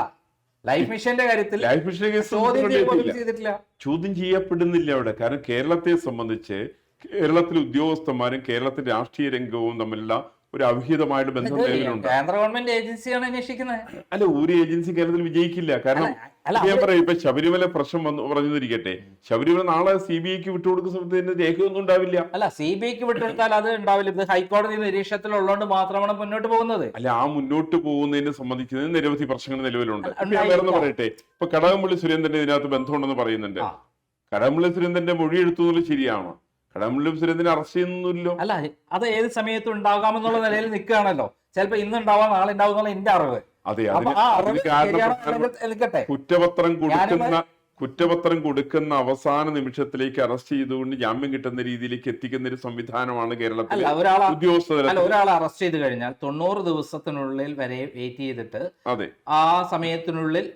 ലൈഫ് മിഷന്റെ കാര്യത്തിൽ ലൈഫ് മിഷൻ കേസ് ചെയ്തിട്ടില്ല, ചോദ്യം ചെയ്യപ്പെടുന്നില്ല അവിടെ. കാരണം കേരളത്തെ സംബന്ധിച്ച് കേരളത്തിലെ ഉദ്യോഗസ്ഥന്മാരും കേരളത്തിലെ രാഷ്ട്രീയ രംഗവും തമ്മിലുള്ള ഒരു അവിഹിതമായിട്ട് ബന്ധം നിലവിലുണ്ട്. കേന്ദ്ര ഗവൺമെന്റ് ഏജൻസിയാണ് അന്വേഷിക്കുന്നത്. അല്ല, ഒരു ഏജൻസി കേരളത്തിൽ വിജയിക്കില്ല. കാരണം ഞാൻ പറയാം, ഇപ്പൊ ശബരിമല പ്രശ്നം പറഞ്ഞിരിക്കട്ടെ, ശബരിമല നാളെ CBIക്ക് വിട്ടുകൊടുക്കുന്ന സമയത്ത് രേഖയൊന്നും ഉണ്ടാവില്ല. അല്ല, CBIക്ക് വിട്ടുകൊടുത്താൽ അത് ഉണ്ടാവില്ല. ഇത് ഹൈക്കോടതി നിരീക്ഷണത്തിലുള്ളതുകൊണ്ട് മാത്രമാണ് മുന്നോട്ട് പോകുന്നത്. അല്ല, ആ മുന്നോട്ട് പോകുന്നതിനെ സംബന്ധിക്കുന്നത് നിരവധി പ്രശ്നങ്ങൾ നിലവിലുണ്ട്. ഞാൻ വേറെ പറയട്ടെ, ഇപ്പൊ കടകംപള്ളി സുരേന്ദ്രന്റെ ഇതിനകത്ത് ബന്ധമുണ്ടെന്ന് പറയുന്നുണ്ട്. കടകംപള്ളി സുരേന്ദ്രന്റെ മൊഴി എടുത്തു ശരിയാണോ? കടകംപള്ളി സുരേന്ദ്രനെ അറസ്റ്റ് ചെയ്യുന്നില്ലല്ലോ. അല്ല, അത് ഏത് സമയത്തും ഉണ്ടാകാമെന്നുള്ള നിലയിൽ നിൽക്കുകയാണല്ലോ. ചിലപ്പോ ഇന്ന് ഉണ്ടാവാം, നാളെ ഉണ്ടാവും എന്നുള്ള എന്റെ അറിവ്. അതെ, കുറ്റപത്രം കൊടുക്കുന്ന അവസാന നിമിഷത്തിലേക്ക് അറസ്റ്റ് ചെയ്തുകൊണ്ട് ജാമ്യം കിട്ടുന്ന രീതിയിലേക്ക് എത്തിക്കുന്ന ഒരു സംവിധാനമാണ് കേരളത്തിൽ ഉദ്യോഗസ്ഥർ. ഒരാളെ അറസ്റ്റ് ചെയ്ത് കഴിഞ്ഞാൽ 90 ദിവസത്തിനുള്ളിൽ വരെ വെയിറ്റ് ചെയ്തിട്ട് അതെ ആ സമയത്തിനുള്ളിൽ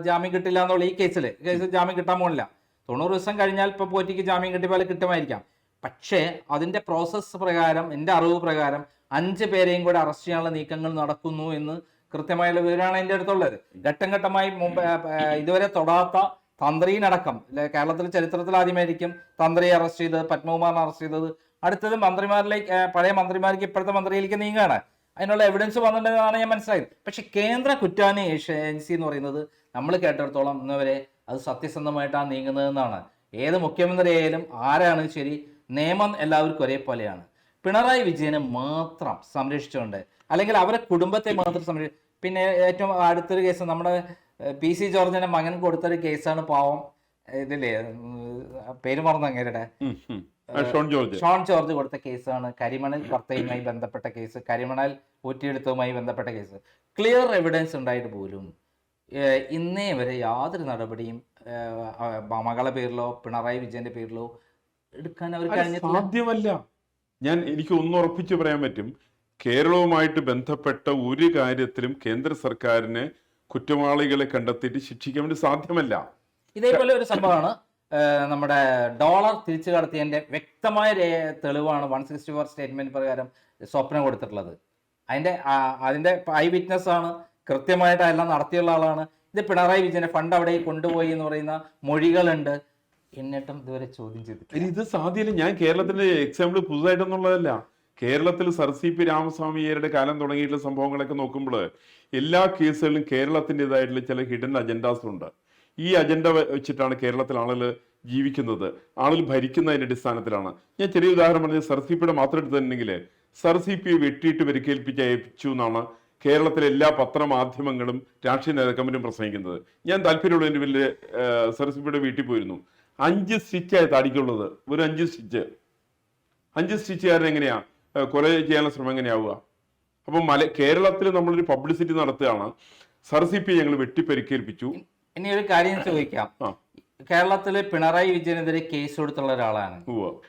ജാമ്യം കിട്ടില്ല എന്നുള്ള ഈ കേസിൽ ജാമ്യം കിട്ടാൻ പോണില്ല. 90 ദിവസം കഴിഞ്ഞാൽ ഇപ്പൊ പോറ്റിക്ക് ജാമ്യം കിട്ടിയ പോലെ കിട്ടുമായിരിക്കാം. പക്ഷേ അതിന്റെ പ്രോസസ്സ് പ്രകാരം, എന്റെ അറിവ് പ്രകാരം 5 പേരെയും കൂടെ അറസ്റ്റ് ചെയ്യാനുള്ള നീക്കങ്ങൾ നടക്കുന്നു എന്ന് കൃത്യമായുള്ള വിവരമാണ് എൻ്റെ അടുത്തുള്ളത്. ഘട്ടം ഘട്ടമായി മുമ്പ് ഇതുവരെ തൊടാത്ത തന്ത്രിയിനടക്കം കേരളത്തിലെ ചരിത്രത്തിൽ ആദ്യമായിരിക്കും തന്ത്രിയെ അറസ്റ്റ് ചെയ്തത്, പത്മകുമാറിനെ അറസ്റ്റ് ചെയ്തത്. അടുത്തത് മന്ത്രിമാരിലേക്ക്, പഴയ മന്ത്രിമാർക്ക് ഇപ്പോഴത്തെ മന്ത്രിയിലേക്ക് നീങ്ങുകയാണ്. അതിനുള്ള എവിഡൻസ് വന്നിട്ടുണ്ടെന്നാണ് ഞാൻ മനസ്സിലായത്. പക്ഷെ കേന്ദ്ര കുറ്റാന്വേഷണ ഏജൻസി എന്ന് പറയുന്നത് നമ്മൾ കേട്ടിടത്തോളം ഇന്നുവരെ അത് സത്യസന്ധമായിട്ടാണ് നീങ്ങുന്നതെന്നാണ്. ഏത് മുഖ്യമന്ത്രിയായാലും ആരാണ് ശരി, നിയമം എല്ലാവർക്കും ഒരേപോലെയാണ്. പിണറായി വിജയനെ മാത്രം സംരക്ഷിച്ചുകൊണ്ട്, അല്ലെങ്കിൽ അവരെ കുടുംബത്തെ മാത്രം പിന്നെ ഏറ്റവും അടുത്തൊരു കേസ് നമ്മുടെ PC ജോർജിന്റെ മകൻ കൊടുത്തൊരു കേസാണ്. പാവം ഇതില്ലേ, പേര് മറന്നു അങ്ങേരുടെ, ഷോൺ ജോർജ് കൊടുത്ത കേസാണ്. കരിമണൽ കർത്തയുമായി ബന്ധപ്പെട്ട കേസ്, കരിമണൽ ഊറ്റിയെടുത്തതുമായി ബന്ധപ്പെട്ട കേസ്. ക്ലിയർ എവിഡൻസ് ഉണ്ടായിട്ട് പോലും ഇന്നേ വരെ യാതൊരു നടപടിയും മകളെ പേരിലോ പിണറായി വിജയന്റെ പേരിലോ എടുക്കാൻ അവർ കഴിഞ്ഞിട്ടില്ല. സാധ്യമല്ല. എനിക്ക് ഒന്ന് ഉറപ്പിച്ച് പറയാൻ പറ്റും, കേരളവുമായിട്ട് ബന്ധപ്പെട്ട ഒരു കാര്യത്തിലും കേന്ദ്ര സർക്കാരിന് കുറ്റവാളികളെ കണ്ടെത്തിയിട്ട് ശിക്ഷിക്കാൻ വേണ്ടി സാധ്യമല്ല. ഇതേപോലെ ഒരു സംഭവമാണ് നമ്മുടെ ഡോളർ തിരിച്ചു കടത്തിയതിന്റെ വ്യക്തമായ തെളിവാണ് 164 സ്റ്റേറ്റ്മെന്റ് പ്രകാരം സ്വപ്നം കൊടുത്തിട്ടുള്ളത്. അതിന്റെ ഐ വിറ്റ്നസ് ആണ്, കൃത്യമായിട്ട് എല്ലാം നടത്തിയുള്ള ആളാണ്. ഇത് പിണറായി വിജയനെ ഫണ്ട് അവിടെ കൊണ്ടുപോയി എന്ന് പറയുന്ന മൊഴികളുണ്ട്. എന്നിട്ടും ഇതുവരെ ചോദ്യം ചെയ്തിട്ടില്ല. ഇത് സാധ്യമല്ല. ഞാൻ കേരളത്തിന്റെ എക്സാമ്പിൾ പുതുതായിട്ടൊന്നുള്ളതല്ല. കേരളത്തിൽ സർ CP രാമസ്വാമിയുടെ കാലം തുടങ്ങിയിട്ടുള്ള സംഭവങ്ങളൊക്കെ നോക്കുമ്പോൾ എല്ലാ കേസുകളിലും കേരളത്തിൻ്റെതായിട്ടുള്ള ചില ഹിഡൻ അജണ്ടാസ് ഉണ്ട്. ഈ അജണ്ട വെച്ചിട്ടാണ് കേരളത്തിൽ ആളുകൾ ജീവിക്കുന്നത്, ആളുകൾ ഭരിക്കുന്നതിന്റെ അടിസ്ഥാനത്തിലാണ്. ഞാൻ ചെറിയ ഉദാഹരണം പറഞ്ഞത് സർ CPയുടെ മാത്രം എടുത്തിട്ടുണ്ടെങ്കിൽ സർ CPയെ വെട്ടിയിട്ട് പരിക്കേൽപ്പിച്ച് അയച്ചു എന്നാണ് കേരളത്തിലെ എല്ലാ പത്രമാധ്യമങ്ങളും രാഷ്ട്രീയ നേതാക്കന്മാരും പ്രസംഗിക്കുന്നത്. ഞാൻ താല്പര്യമുള്ളതിന്റെ പേരിൽ സർ CPയുടെ വീട്ടിൽ പോയിരുന്നു. 5 സ്റ്റിച്ചായി താടിക്കുള്ളത്, ഒരു 5 സ്റ്റിച്ച്. 5 സ്റ്റിച്ചുകാരൻ എങ്ങനെയാ കൊല ചെയ്യാനുള്ള ശ്രമം എങ്ങനെയാവുക? അപ്പം കേരളത്തിൽ നമ്മളൊരു പബ്ലിസിറ്റി നടത്തുകയാണ്, സർ CP ഞങ്ങൾ വെട്ടിപ്പരിക്കേൽപ്പിച്ചു. ഇനി ഒരു കാര്യം ചോദിക്കാം. കേരളത്തില് പിണറായി വിജയനെതിരെ കേസ് കൊടുത്തുള്ള ഒരാളാണ്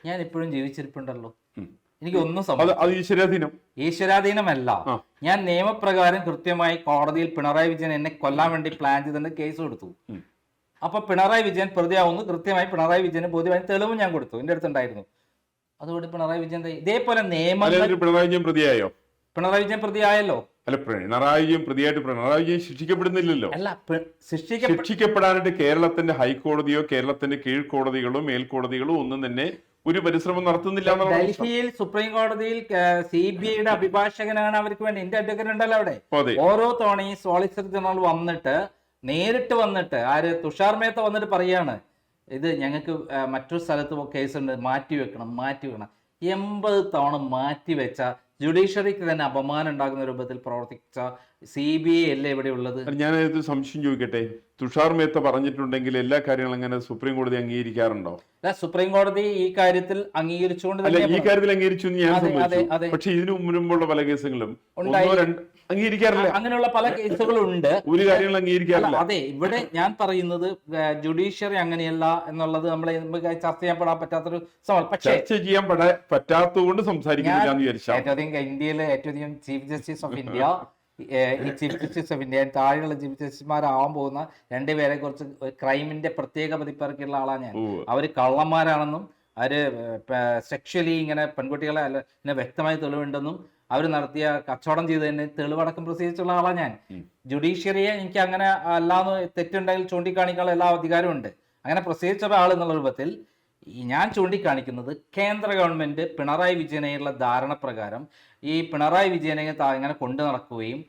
ഞാൻ. ഇപ്പോഴും ജീവിച്ചിരിപ്പുണ്ടല്ലോ. എനിക്ക് ഒന്നും ഈശ്വരാധീനമല്ല. ഞാൻ നിയമപ്രകാരം കൃത്യമായി കോടതിയിൽ പിണറായി വിജയൻ എന്നെ കൊല്ലാൻ വേണ്ടി പ്ലാൻ ചെയ്തിട്ട് കേസ് കൊടുത്തു. അപ്പൊ പിണറായി വിജയൻ പ്രതിയാവുന്നു. കൃത്യമായി പിണറായി വിജയന് ബോധ്യമായി തെളിവും ഞാൻ കൊടുത്തു, എന്റെ അടുത്തുണ്ടായിരുന്നു. അതുകൊണ്ട് പിണറായി വിജയൻ ഇതേപോലെ നിയമം പിണറായി വിജയൻ പ്രതിയായോ? പിണറായി വിജയൻ പ്രതിയായല്ലോ. അല്ല, പിണറായി വിജയൻ പ്രതിയായിട്ട് പിണറായി വിജയൻ ശിക്ഷിക്കപ്പെടുന്നില്ലല്ലോ. അല്ല, ശിക്ഷിക്കപ്പെടാനായിട്ട് കേരളത്തിന്റെ ഹൈക്കോടതിയോ കേരളത്തിന്റെ കീഴ്ക്കോടതികളോ മേൽക്കോടതികളോ ഒന്നും തന്നെ ഒരു പരിശ്രമം നടത്തുന്നില്ല. ഡൽഹിയിൽ സുപ്രീം കോടതിയിൽ CBIയുടെ അഭിഭാഷകനാണ് അവർക്ക് വേണ്ടി. എന്റെ അഡ്വക്കേറ്റ് ഉണ്ടല്ലോ അവിടെ. ഓരോ തവണയും സോളിസിറ്റർ ജനറൽ വന്നിട്ട് നേരിട്ട് വന്നിട്ട് തുഷാർ മേത്ത വന്നിട്ട് പറയാണ്, ഇത് ഞങ്ങൾക്ക് മറ്റൊരു സ്ഥലത്ത് കേസുണ്ട്, മാറ്റിവെക്കണം. 80 തവണ മാറ്റിവെച്ച ജുഡീഷ്യറിക്ക് തന്നെ അപമാനം ഉണ്ടാകുന്ന രൂപത്തിൽ പ്രവർത്തിച്ച CBI അല്ലേ ഇവിടെ ഉള്ളത്? ഞാനത് സംശയം ചോദിക്കട്ടെ, തുഷാർ മേത്ത പറഞ്ഞിട്ടുണ്ടെങ്കിൽ എല്ലാ കാര്യങ്ങളും അങ്ങനെ സുപ്രീം കോടതി അംഗീകരിക്കാറുണ്ടോ? സുപ്രീം കോടതി ഈ കാര്യത്തിൽ അംഗീകരിച്ചുകൊണ്ട് അല്ല, തന്നെ ഈ കാര്യത്തിൽ അംഗീകരിച്ചു എന്ന് ഞാൻ അതെ, സമ്മതിച്ചു. അതെ. പക്ഷെ ഇതിനു മുൻപുള്ള പല കേസുകളും ഉണ്ടായി. അംഗീകരിക്കാറില്ല. അങ്ങനെയുള്ള പല കേസുകളുണ്ട്. ഒരു കാര്യങ്ങളും അംഗീകരിക്കാറില്ല. അതെ, ഇവിടെ ഞാൻ പറയുന്നത് ജുഡീഷ്യറി അങ്ങനെയല്ല എന്നുള്ളത് നമ്മളെ ചർച്ച ചെയ്യാൻ പറ്റാത്തൊരു സംഭവം. പക്ഷേ ചർച്ച ചെയ്യാൻ പറ്റാത്തതുകൊണ്ട് സംസാരിക്കുന്നില്ല എന്ന് വിചാരിച്ചാൽ ഏറ്റവും ഇന്ത്യയിലെ ഏറ്റവും ചീഫ് ജസ്റ്റിസ് ഓഫ് ഇന്ത്യ, ഈ ചീഫ് ജസ്റ്റിസ് ഓഫ് ഇന്ത്യ താഴെയുള്ള ചീഫ് ജസ്റ്റിസുമാരാവാൻ പോകുന്ന രണ്ടുപേരെ കുറിച്ച് ക്രൈമിന്റെ പ്രത്യേക പതിപ്പിറക്കിയുള്ള ആളാണ് ഞാൻ. അവര് കള്ളന്മാരാണെന്നും അവര് സെക്ഷലി ഇങ്ങനെ പെൺകുട്ടികളെ അല്ല വ്യക്തമായി തെളിവുണ്ടെന്നും അവർ നടത്തിയ കച്ചവടം ചെയ്തതിന് തെളിവടക്കം പ്രസിദ്ധിച്ചുള്ള ആളാണ് ഞാൻ. ജുഡീഷ്യറിയെ എനിക്ക് അങ്ങനെ അല്ലാന്ന് തെറ്റുണ്ടെങ്കിൽ ചൂണ്ടിക്കാണിക്കാനുള്ള എല്ലാ അധികാരവും ഉണ്ട്. അങ്ങനെ പ്രസിദ്ധിച്ച ആൾ എന്നുള്ള രൂപത്തിൽ ഞാൻ ചൂണ്ടിക്കാണിക്കുന്നത് കേന്ദ്ര ഗവൺമെന്റ് പിണറായി വിജയനെയുള്ള ധാരണ പ്രകാരം ഈ പിണറായി വിജയനെ ഇങ്ങനെ കൊണ്ടു നടക്കുകയും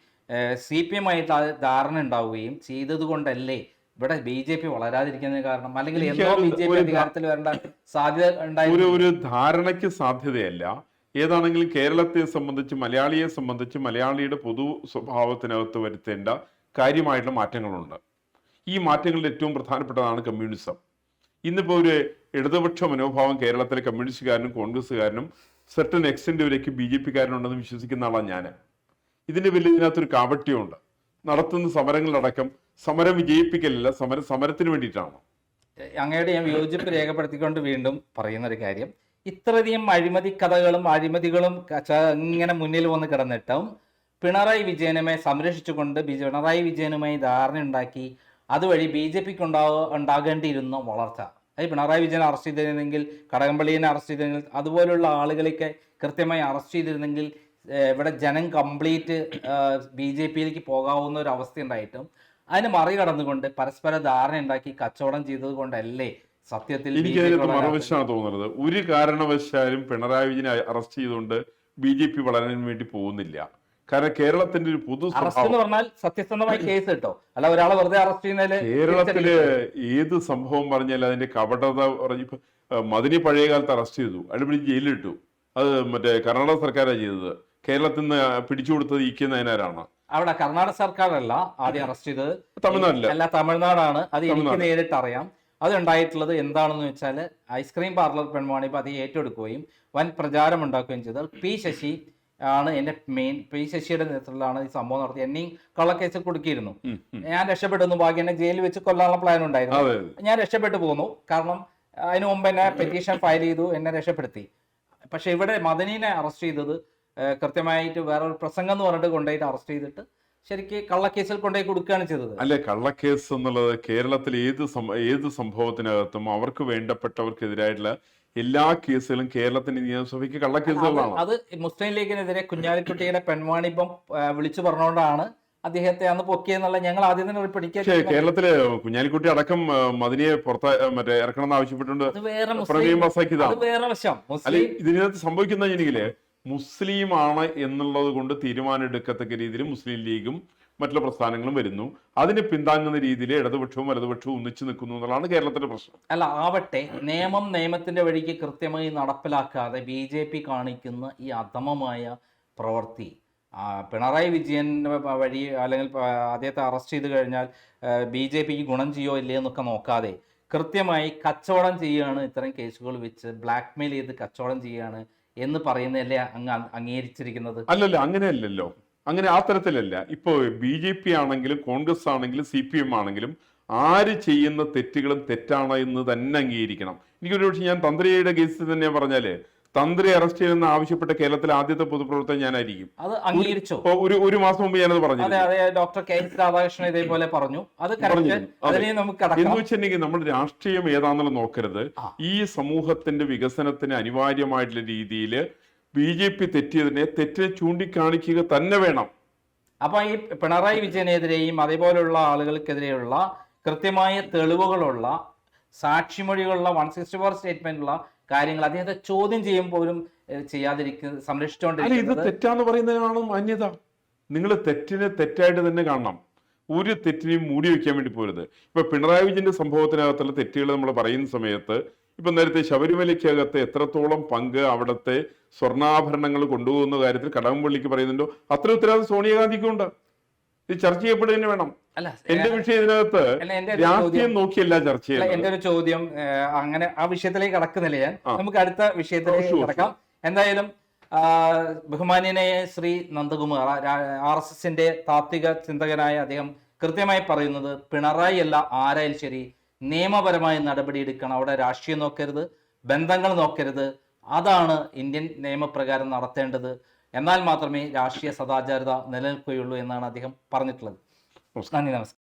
CPM ആയിട്ട് ധാരണ ഉണ്ടാവുകയും ചെയ്തത് കൊണ്ടല്ലേ ഇവിടെ BJP വളരാതിരിക്കുന്നതിന് കാരണം? അല്ലെങ്കിൽ എന്തോ BJP അധികാരത്തിൽ വരേണ്ട സാധ്യത ഉണ്ടായിരുന്നു. ഒരു ധാരണയ്ക്ക് സാധ്യതയല്ല. ഏതാണെങ്കിലും കേരളത്തെ സംബന്ധിച്ച്, മലയാളിയെ സംബന്ധിച്ച്, മലയാളിയുടെ പൊതു സ്വഭാവത്തിനകത്ത് വരുത്തേണ്ട കാര്യമായിട്ടുള്ള മാറ്റങ്ങളുണ്ട്. ഈ മാറ്റങ്ങളിൽ ഏറ്റവും പ്രധാനപ്പെട്ടതാണ് കമ്മ്യൂണിസം. ഇന്നിപ്പോൾ ഒരു ഇടതുപക്ഷ മനോഭാവം കേരളത്തിലെ കമ്മ്യൂണിസ്റ്റുകാരനും കോൺഗ്രസ്സുകാരനും സെർട്ടൻ എക്സ്റ്റെന്റ് വരേക്ക് BJP-കാരനുണ്ടെന്ന് വിശ്വസിക്കുന്ന ആളാണ് ഞാൻ. ഇതിന്റെ പേരിൽ ഇതിനകത്തൊരു കാപട്യമുണ്ട്. നടത്തുന്ന സമരങ്ങളടക്കം സമരം വിജയിപ്പിക്കലല്ല, സമരത്തിന് വേണ്ടിയിട്ടാണ്. അങ്ങയുടെ ഞാൻ വിയോജിപ്പ് രേഖപ്പെടുത്തിക്കൊണ്ട് വീണ്ടും പറയുന്ന ഒരു കാര്യം, ഇത്രയധികം അഴിമതി കഥകളും അഴിമതികളും ഇങ്ങനെ മുന്നിൽ വന്ന് കിടന്നിട്ടും പിണറായി വിജയനുമേ സംരക്ഷിച്ചുകൊണ്ട് പിണറായി വിജയനുമായി ധാരണ ഉണ്ടാക്കി അതുവഴി BJP-ക്ക് ഉണ്ടാകേണ്ടിയിരുന്ന വളർച്ച, അത് പിണറായി വിജയനെ അറസ്റ്റ് ചെയ്തിരുന്നെങ്കിൽ, കടകംപള്ളിയെ അറസ്റ്റ് ചെയ്തിരുന്നെങ്കിൽ, അതുപോലുള്ള ആളുകളെയൊക്കെ കൃത്യമായി അറസ്റ്റ് ചെയ്തിരുന്നെങ്കിൽ ഇവിടെ ജനം കംപ്ലീറ്റ് BJP-യിലേക്ക് പോകാവുന്ന ഒരു അവസ്ഥ ഉണ്ടായിട്ടും അതിന് മറികടന്നുകൊണ്ട് പരസ്പര ധാരണ ഉണ്ടാക്കി കച്ചവടം ചെയ്തത് കൊണ്ടല്ലേ സത്യത്തിൽ എനിക്കതിനകത്ത് മറുവശമാണ് തോന്നുന്നത്. ഒരു കാരണവശാലും പിണറായി വിജയനെ അറസ്റ്റ് ചെയ്തുകൊണ്ട് BJP വളരാൻ വേണ്ടി പോകുന്നില്ല. കാരണം കേരളത്തിന്റെ ഒരു പൊതു അറസ്റ്റ് എന്ന് പറഞ്ഞാൽ സത്യസന്ധമായി കേസ് കിട്ടോ, അല്ല ഒരാളെ വെറുതെ അറസ്റ്റ് ചെയ്യുന്നതില്. കേരളത്തില് ഏത് സംഭവം പറഞ്ഞാൽ അതിന്റെ കപടത പറഞ്ഞ് മദിനി പഴയ കാലത്ത് അറസ്റ്റ് ചെയ്തു, അടിപിടി ജയിലിലിട്ടു. അത് മറ്റേ കർണാടക സർക്കാരാണ് ചെയ്തത്. കേരളത്തിൽ നിന്ന് പിടിച്ചു കൊടുത്തത് ഇരിക്കുന്നതിനാരാണ്? അവിടെ കർണാടക സർക്കാരല്ല ആദ്യം അറസ്റ്റ് ചെയ്തത്, തമിഴ്നാട്ടില്. അല്ല തമിഴ്നാടാണ്. അത് എനിക്ക് നേരിട്ട് അറിയാം. അത് ഉണ്ടായിട്ടുള്ളത് എന്താണെന്ന് വെച്ചാൽ ഐസ്ക്രീം പാർലർ പെൺവാണിപ്പ് അത് ഏറ്റെടുക്കുകയും വൻ പ്രചാരം ഉണ്ടാക്കുകയും ചെയ്തത് P. ശശി ആണ് എന്റെ മെയിൻ. P. ശശിയുടെ നേതൃത്വത്തിലാണ് ഈ സംഭവം നടത്തി. എന്നെയും കള്ളക്കേസ് കൊടുക്കിയിരുന്നു. ഞാൻ രക്ഷപ്പെട്ടു. ബാക്കി എന്നെ ജയിലിൽ വെച്ച് കൊല്ലാനുള്ള പ്ലാൻ ഉണ്ടായിരുന്നു. ഞാൻ രക്ഷപ്പെട്ടു പോന്നു. കാരണം അതിനു മുമ്പ് എന്നെ പെറ്റീഷൻ ഫയൽ ചെയ്തു, എന്നെ രക്ഷപ്പെടുത്തി. പക്ഷെ ഇവിടെ മദനീനെ അറസ്റ്റ് ചെയ്തത് കൃത്യമായിട്ട് വേറൊരു പ്രസംഗം എന്ന് പറഞ്ഞിട്ട് കൊണ്ടുപോയിട്ട് അറസ്റ്റ് ചെയ്തിട്ട് ശരിക്ക് കള്ളക്കേസിൽ കൊണ്ടുപോയി കൊടുക്കുകയാണ് ചെയ്തത്. അല്ലെ, കള്ളക്കേസ് എന്നുള്ളത് കേരളത്തിൽ ഏത് സംഭവത്തിനകത്തും അവർക്ക് വേണ്ടപ്പെട്ടവർക്കെതിരായിട്ടുള്ള എല്ലാ കേസുകളും കേരളത്തിന്റെ നിയമസഭയ്ക്ക് കള്ളക്കേസുകളാണ്. അത് മുസ്ലിം ലീഗിനെതിരെ കുഞ്ഞാലിക്കുട്ടിയുടെ പെൺവാണിപ്പം വിളിച്ചു പറഞ്ഞുകൊണ്ടാണ് അദ്ദേഹത്തെ അന്ന് പൊക്കിയെന്നുള്ള ഞങ്ങൾ ആദ്യം തന്നെ പിടിക്കാൻ. കേരളത്തില് കുഞ്ഞാലിക്കുട്ടി അടക്കം മദിനിയെ മറ്റേ ഇറക്കണം എന്ന് ആവശ്യപ്പെട്ടുണ്ട്. അല്ലെ, ഇതിനകത്ത് സംഭവിക്കുന്ന എനിക്കില്ലേ, മുസ്ലിം ആണ് എന്നുള്ളത് കൊണ്ട് തീരുമാനം എടുക്കത്തക്ക രീതിയിൽ മുസ്ലിം ലീഗും മറ്റുള്ള പ്രസ്ഥാനങ്ങളും വരുന്നു. അതിനെ പിന്താങ്ങുന്ന രീതിയിൽ ഇടതുപക്ഷവും വലതുപക്ഷവും ഒന്നിച്ചു നിൽക്കുന്നു എന്നുള്ളതാണ് കേരളത്തിന്റെ പ്രശ്നം. അല്ല, ആവട്ടെ, നിയമത്തിന്റെ വഴിക്ക് കൃത്യമായി നടപ്പിലാക്കാതെ BJP കാണിക്കുന്ന ഈ അധമമായ പ്രവൃത്തി പിണറായി വിജയൻ വഴി അല്ലെങ്കിൽ അദ്ദേഹത്തെ അറസ്റ്റ് ചെയ്ത് കഴിഞ്ഞാൽ BJP-ക്ക് ഗുണം ചെയ്യോ ഇല്ലേ എന്നൊക്കെ നോക്കാതെ കൃത്യമായി കച്ചവടം ചെയ്യുകയാണ്, ഇത്തരം കേസുകൾ വെച്ച് ബ്ലാക്ക് മെയിൽ ചെയ്ത് കച്ചവടം ചെയ്യുകയാണ് എന്ന് പറയുന്നതല്ലേ അംഗീകരിച്ചിരിക്കുന്നത്? അല്ലല്ലോ, അങ്ങനെയല്ലല്ലോ. അങ്ങനെ ആ തരത്തിലല്ല. ഇപ്പോ BJP ആണെങ്കിലും കോൺഗ്രസ് ആണെങ്കിലും CPM ആണെങ്കിലും ആര് ചെയ്യുന്ന തെറ്റുകളും തെറ്റാണ് എന്ന് തന്നെ അംഗീകരിക്കണം. എനിക്കൊരു പക്ഷേ ഞാൻ തന്ത്രിയുടെ കേസിൽ തന്നെ പറഞ്ഞാല് തന്ത്രി അറസ്റ്റ് ചെയ്യുന്ന ആവശ്യപ്പെട്ട കേരളത്തിലെ ആദ്യത്തെ പൊതുപ്രവർത്തകൻ ഞാനായിരിക്കും. അത് അംഗീകരിച്ചു. ഒരു മാസം മുമ്പ് ഞാനത് പറഞ്ഞു. Doctor K. രാധാകൃഷ്ണൻ ഇതേപോലെ പറഞ്ഞു. അത് എന്ന് വെച്ചിട്ടുണ്ടെങ്കിൽ നമ്മൾ രാഷ്ട്രീയം ഏതാണെന്നുള്ള നോക്കരുത്. ഈ സമൂഹത്തിന്റെ വികസനത്തിന് അനിവാര്യമായിട്ടുള്ള രീതിയിൽ BJP തെറ്റിനെ ചൂണ്ടിക്കാണിക്കുക തന്നെ വേണം. അപ്പൊ ഈ പിണറായി വിജയനെതിരെയും അതേപോലെയുള്ള ആളുകൾക്കെതിരെയുള്ള കൃത്യമായ തെളിവുകളുള്ള സാക്ഷിമൊഴികളുള്ള 164 സ്റ്റേറ്റ്മെന്റുള്ള കാര്യങ്ങൾ അദ്ദേഹത്തെ ചോദ്യം ചെയ്യുമ്പോഴും ചെയ്യാതിരിക്കുന്ന സംരക്ഷിച്ചുകൊണ്ടിരിക്കുന്നത്. ഇത് തെറ്റാന്ന് പറയുന്നതിനാണ് മാന്യത. നിങ്ങൾ തെറ്റിനെ തെറ്റായിട്ട് തന്നെ കാണണം. ഒരു തെറ്റിനെയും മൂടി വെക്കാൻ വേണ്ടി പോരുത്. ഇപ്പൊ പിണറായി വിജയന്റെ സംഭവത്തിനകത്തുള്ള തെറ്റുകൾ നമ്മൾ പറയുന്ന സമയത്ത് ഇപ്പൊ നേരത്തെ ശബരിമലയ്ക്കകത്ത് എത്രത്തോളം പങ്ക് അവിടുത്തെ സ്വർണ്ണാഭരണങ്ങൾ കൊണ്ടുപോകുന്ന കാര്യത്തിൽ കടകംപള്ളിക്ക് പറയുന്നുണ്ടോ, അത്ര ഉത്തരവാദിത്വം സോണിയാഗാന്ധിക്കും ഉണ്ട്. ഇത് ചർച്ച ചെയ്യപ്പെടുക തന്നെ വേണം. അല്ല എന്റെ വിഷയം ഇതിനകത്ത് അല്ല, എന്റെ ഒരു രാഷ്ട്രീയം ചോദ്യം നോക്കിയല്ല ചർച്ച അല്ല, ചെയ്യുന്നത്. എന്റെ ഒരു ചോദ്യം അങ്ങനെ ആ വിഷയത്തിലേക്ക് കടക്കുന്നില്ല ഞാൻ. ആ. നമുക്ക് അടുത്ത വിഷയത്തിലേക്ക് sure, കടക്കാം. എന്തായാലും ബഹുമാന്യനായ ശ്രീ നന്ദകുമാർ RSSന്റെ താത്വിക ചിന്തകനായ അദ്ദേഹം കൃത്യമായി പറയുന്നത് പിണറായി അല്ല ആരായാലും ശരി നിയമപരമായ നടപടി എടുക്കണം, അവിടെ രാഷ്ട്രീയം നോക്കരുത്, ബന്ധങ്ങൾ നോക്കരുത്, അതാണ് ഇന്ത്യൻ നിയമപ്രകാരം നടത്തേണ്ടത്, എന്നാൽ മാത്രമേ രാഷ്ട്രീയ സദാചാരത നിലനിൽക്കുകയുള്ളൂ എന്നാണ് അദ്ദേഹം പറഞ്ഞിട്ടുള്ളത്. നന്ദി, നമസ്കാരം.